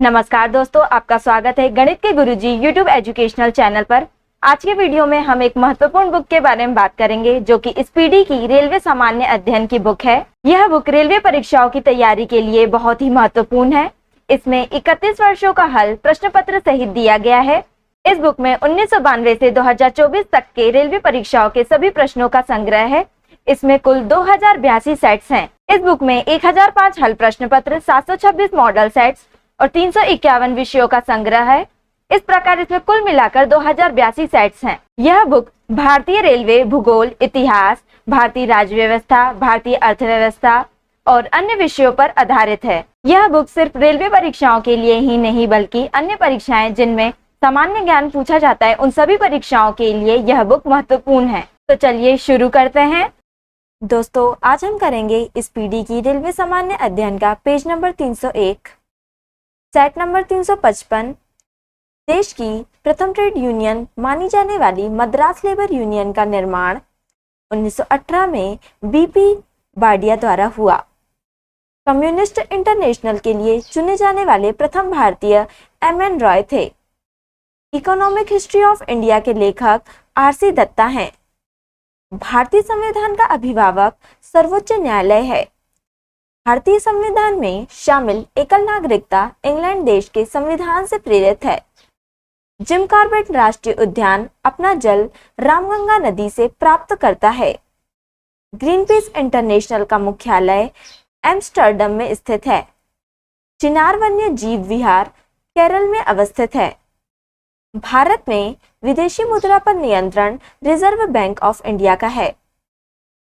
नमस्कार दोस्तों, आपका स्वागत है गणित के गुरुजी यूट्यूब एजुकेशनल चैनल पर। आज के वीडियो में हम एक महत्वपूर्ण बुक के बारे में बात करेंगे जो कि स्पीडी की रेलवे सामान्य अध्ययन की बुक है। यह बुक रेलवे परीक्षाओं की तैयारी के लिए बहुत ही महत्वपूर्ण है। इसमें 31 वर्षों का हल प्रश्न पत्र सहित दिया गया है। इस बुक में 1992 से 2024 तक के रेलवे परीक्षाओं के सभी प्रश्नों का संग्रह है। इसमें कुल 2082 सेट्स हैं। इस बुक में 1005 हल प्रश्न पत्र, 726 मॉडल सेट्स और 351 विषयों का संग्रह है। इस प्रकार इसमें कुल मिलाकर 2082 सेट्स हैं। यह बुक भारतीय रेलवे, भूगोल, इतिहास, भारतीय राज्य व्यवस्था, भारतीय अर्थव्यवस्था और अन्य विषयों पर आधारित है। यह बुक सिर्फ रेलवे परीक्षाओं के लिए ही नहीं बल्कि अन्य परीक्षाएं जिनमें सामान्य ज्ञान पूछा जाता है उन सभी परीक्षाओं के लिए यह बुक महत्वपूर्ण है। तो चलिए शुरू करते हैं। दोस्तों, आज हम करेंगे स्पीडी की रेलवे सामान्य अध्ययन का पेज नंबर 301, सेट नंबर 355। देश की प्रथम ट्रेड यूनियन मानी जाने वाली मद्रास लेबर यूनियन का निर्माण 1918 में बीपी बाडिया द्वारा हुआ। कम्युनिस्ट इंटरनेशनल के लिए चुने जाने वाले प्रथम भारतीय एमएन रॉय थे। इकोनॉमिक हिस्ट्री ऑफ इंडिया के लेखक आरसी दत्ता हैं। भारतीय संविधान का अभिभावक सर्वोच्च न्यायालय है। भारतीय संविधान में शामिल एकल नागरिकता इंग्लैंड देश के संविधान से प्रेरित है। जिम कॉर्बेट राष्ट्रीय उद्यान अपना जल रामगंगा नदी से प्राप्त करता है। ग्रीनपीस इंटरनेशनल का मुख्यालय एम्स्टर्डम में स्थित है। चिनार वन्य जीव विहार केरल में अवस्थित है। भारत में विदेशी मुद्रा पर नियंत्रण रिजर्व बैंक ऑफ इंडिया का है।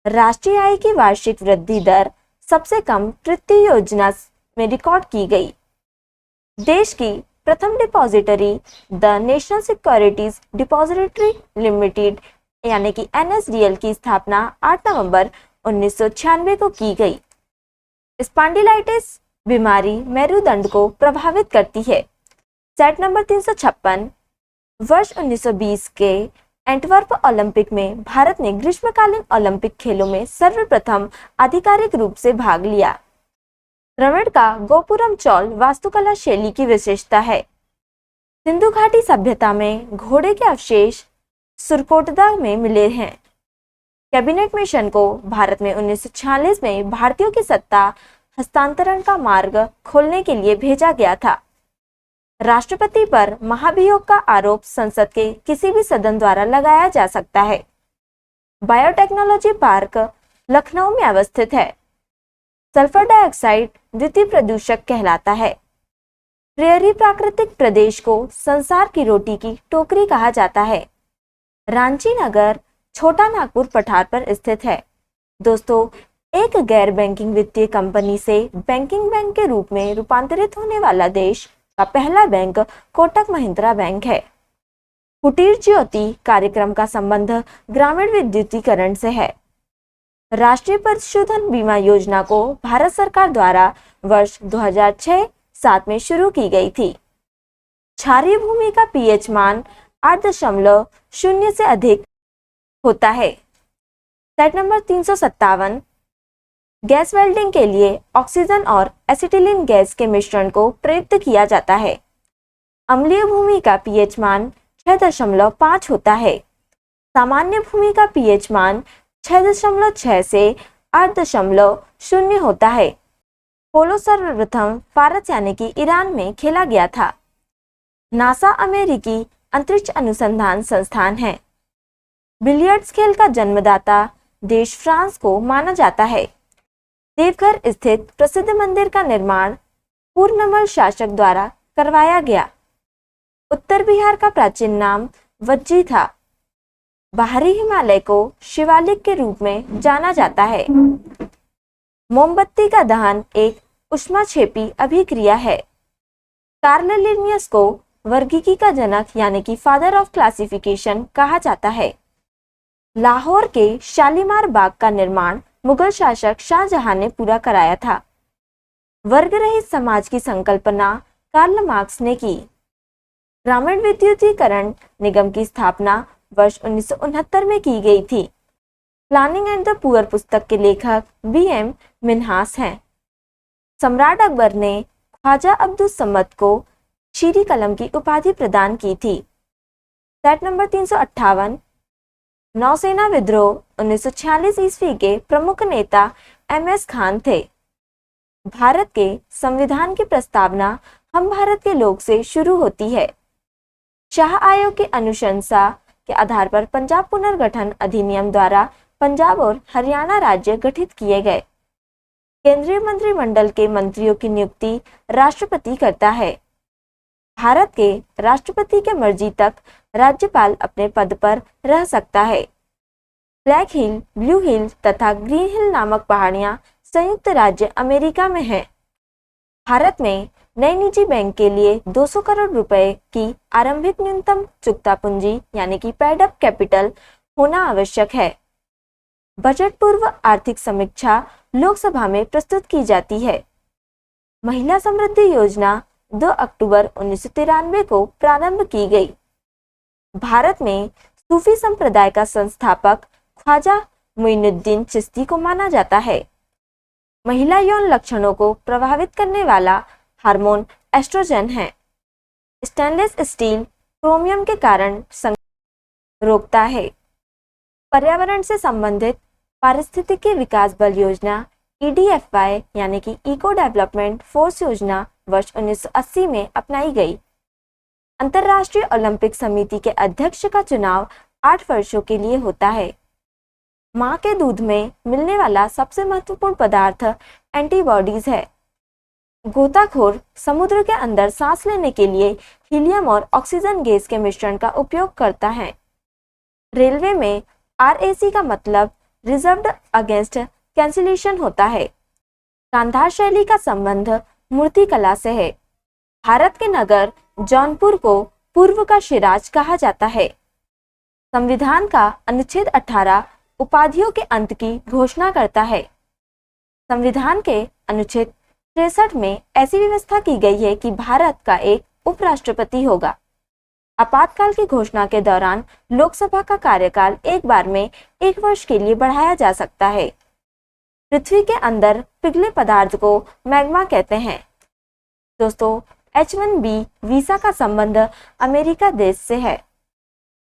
राष्ट्रीय आय की वार्षिक वृद्धि दर सबसे कम तृतीय योजना में रिकॉर्ड की गई। देश की प्रथम depository the national securities depository limited यानी कि एनएसडीएल की स्थापना 8 नवंबर 1996 को की गई। स्पॉन्डिलाइटिस बीमारी मेरुदंड को प्रभावित करती है। Set number 356। वर्ष 1920 के एंटवर्प ओलंपिक में भारत ने ग्रीष्मकालीन ओलंपिक खेलों में सर्वप्रथम आधिकारिक रूप से भाग लिया। द्रविड़ का गोपुरम चौल वास्तुकला शैली की विशेषता है। सिंधु घाटी सभ्यता में घोड़े के अवशेष सुरकोटदा में मिले हैं। कैबिनेट मिशन को भारत में 1946 में भारतीयों की सत्ता हस्तांतरण का मार्ग खोलने के लिए भेजा गया था। राष्ट्रपति पर महाभियोग का आरोप संसद के किसी भी सदन द्वारा लगाया जा सकता है। बायोटेक्नोलॉजी पार्क लखनऊ में अवस्थित है। सल्फर डाइऑक्साइड द्वितीय प्रदूषक कहलाता है। प्रेयरी प्राकृतिक प्रदेश को संसार की रोटी की टोकरी कहा जाता है। रांची नगर छोटा नागपुर पठार पर स्थित है। दोस्तों, एक गैर बैंकिंग वित्तीय कंपनी से बैंकिंग बैंक के रूप में रूपांतरित होने वाला देश का पहला बैंक कोटक महिंद्रा बैंक है। कुटीर ज्योति कार्यक्रम का संबंध ग्रामीण विद्युतीकरण से है। राष्ट्रीय पशुधन बीमा योजना को भारत सरकार द्वारा वर्ष 2006-7 में शुरू की गई थी। क्षारीय भूमि का पीएच मान 8.0 से अधिक होता है। Set number 357। गैस वेल्डिंग के लिए ऑक्सीजन और एसिटिलीन गैस के मिश्रण को प्रयुक्त किया जाता है। अम्लीय भूमि का पीएच मान 6.5 होता है। सामान्य भूमि का पीएच मान 6.6 से 8.0 होता है। पोलो सर्वप्रथम फारस यानी कि ईरान में खेला गया था। नासा अमेरिकी अंतरिक्ष अनुसंधान संस्थान है। बिलियर्ड्स खेल का जन्मदाता देश फ्रांस को माना जाता है। देवघर स्थित प्रसिद्ध मंदिर का निर्माण पूर्णमल शासक द्वारा करवाया गया। उत्तर बिहार का प्राचीन नाम वज्जी था। बाहरी हिमालय को शिवालिक के रूप में जाना जाता है। मोमबत्ती का दहन एक ऊष्माक्षेपी अभिक्रिया है। कार्ल लिनियस को वर्गीकी का जनक यानी कि फादर ऑफ क्लासिफिकेशन कहा जाता है। लाहौर के शालीमार बाग का निर्माण मुगल शासक शाहजहां ने पूरा कराया था। वर्ग रहित समाज की संकल्पना कार्ल मार्क्स ने की। ग्रामीण विद्युतीकरण निगम की स्थापना वर्ष 1969 में की गई थी। प्लानिंग एंड द पुअर पुस्तक के लेखक बीएम मिन्हास हैं। सम्राट अकबर ने ख्वाजा अब्दुल समद को शीरी कलम की उपाधि प्रदान की थी। सेट नंबर 358, नौसेना विद्रोह 1946 ईस्वी के प्रमुख नेता MS खान थे। भारत के संविधान की प्रस्तावना हम भारत के लोग से शुरू होती है। शाह आयोग की अनुशंसा के आधार पर पंजाब पुनर्गठन अधिनियम द्वारा पंजाब और हरियाणा राज्य गठित किए गए। केंद्रीय मंत्रिमंडल के मंत्रियों की नियुक्ति राष्ट्रपति करता है। भारत के राष्ट्रपति के मर्जी तक राज्यपाल अपने पद पर रह सकता है। ब्लैक हिल, ब्लू हिल तथा ग्रीन हिल नामक पहाड़ियां संयुक्त राज्य अमेरिका में हैं। भारत में नए निजी बैंक के लिए 200 करोड़ रुपए की आरंभिक न्यूनतम चुकता पूंजी यानी कि पेड अप कैपिटल होना आवश्यक है। बजट पूर्व आर्थिक समीक्षा लोकसभा में प्रस्तुत की जाती है। महिला समृद्धि योजना 2 अक्टूबर 1993 को प्रारंभ की गई। भारत में सूफी संप्रदाय का संस्थापक ख्वाजा मुइनुद्दीन चिश्ती को माना जाता है। महिला यौन लक्षणों को प्रभावित करने वाला हार्मोन एस्ट्रोजन है। स्टेनलेस स्टील क्रोमियम के कारण रोकता है। पर्यावरण से संबंधित पारिस्थितिकी विकास बल योजना EDFY यानी कि इको डेवलपमेंट फोर्स योजना वर्ष 1980 में अपनाई गई। अंतर्राष्ट्रीय ओलंपिक समिति के अध्यक्ष का चुनाव 8 वर्षों के लिए होता है। मां के दूध में मिलने वाला सबसे महत्वपूर्ण पदार्थ एंटीबॉडीज है। गोताखोर समुद्र के अंदर सांस लेने के लिए हीलियम और ऑक्सीजन गैस के मिश्रण का उपयोग करता है। रेलवे में RAC का मतलब रिजर्व्ड अगेंस्ट कैंसिलेशन होता है। गांधार शैली का संबंध मूर्तिकला से है। भारत के नगर जौनपुर को पूर्व का शिराज कहा जाता है। संविधान का अनुच्छेद 18 उपाधियों के अंत की घोषणा करता है। संविधान के अनुच्छेद 63 में ऐसी व्यवस्था की गई है कि भारत का एक उपराष्ट्रपति होगा। आपातकाल की घोषणा के दौरान लोकसभा का कार्यकाल एक बार में 1 वर्ष के लिए बढ़ाया जा सकता है। पृथ्वी के अंदर पिघले पदार्थ को मैग्मा कहते हैं। दोस्तों, H1B वीजा का संबंध अमेरिका देश से है।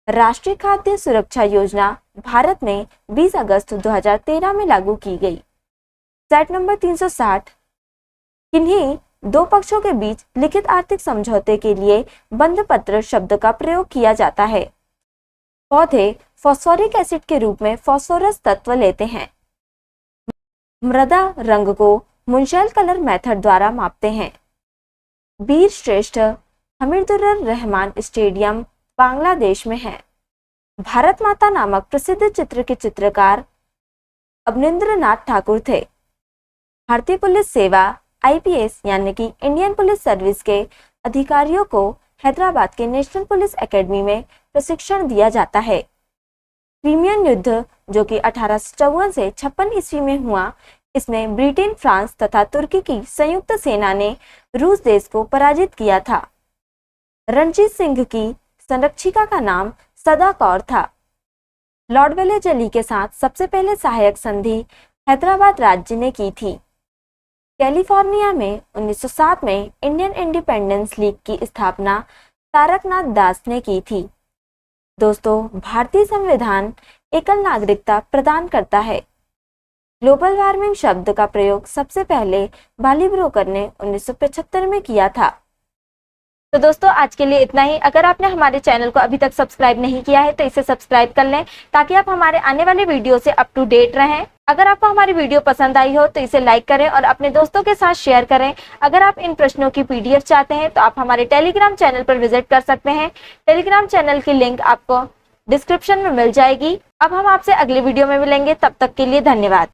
राष्ट्रीय खाद्य सुरक्षा योजना भारत में 20 अगस्त 2013 में लागू की गई। सेट नंबर 360, किन्हीं 2 पक्षों के बीच लिखित आर्थिक समझौते के लिए बंध पत्र शब्द का प्रयोग किया जाता है। पौधे फॉस्फोरिक एसिड के रूप में फॉस्फोरस तत्व लेते हैं। मृदा रंग को मुंशेल कलर मेथड द्वारा मापते हैं। वीर श्रेष्ठ हमीदुर रहमान स्टेडियम बांग्लादेश में है। भारत माता नामक प्रसिद्ध चित्र के चित्रकार अवनींद्रनाथ ठाकुर थे। भारतीय पुलिस सेवा IPS यानी कि इंडियन पुलिस सर्विस के अधिकारियों को हैदराबाद के नेशनल पुलिस एकेडमी में प्रशिक्षण दिया जाता है। क्रीमियन युद्ध जो कि 1854 से 56 ईस्वी में हुआ, इसमें ब्रिटेन, फ्रांस तथा तुर्की की संयुक्त सेना ने रूस देश को पराजित किया था। रणजीत सिंह की संरक्षिका का नाम सदा कौर था। लॉर्ड वेलेजली के साथ सबसे पहले सहायक संधि हैदराबाद राज्य ने की थी। कैलिफोर्निया में 1907 में इंडियन इंडिपेंडेंस लीग की स्थापना तारकनाथ दास ने की थी। दोस्तों, भारतीय संविधान एकल नागरिकता प्रदान करता है। ग्लोबल वार्मिंग शब्द का प्रयोग सबसे पहले बाली ब्रोकर ने 1975 में किया था। तो दोस्तों, आज के लिए इतना ही। अगर आपने हमारे चैनल को अभी तक सब्सक्राइब नहीं किया है तो इसे सब्सक्राइब कर लें ताकि आप हमारे आने वाले वीडियो से अप टू डेट रहें। अगर आपको हमारी वीडियो पसंद आई हो तो इसे लाइक करें और अपने दोस्तों के साथ शेयर करें। अगर आप इन प्रश्नों की PDF चाहते हैं तो आप हमारे टेलीग्राम चैनल पर विजिट कर सकते हैं। टेलीग्राम चैनल की लिंक आपको डिस्क्रिप्शन में मिल जाएगी। अब हम आपसे अगले वीडियो में मिलेंगे, तब तक के लिए धन्यवाद।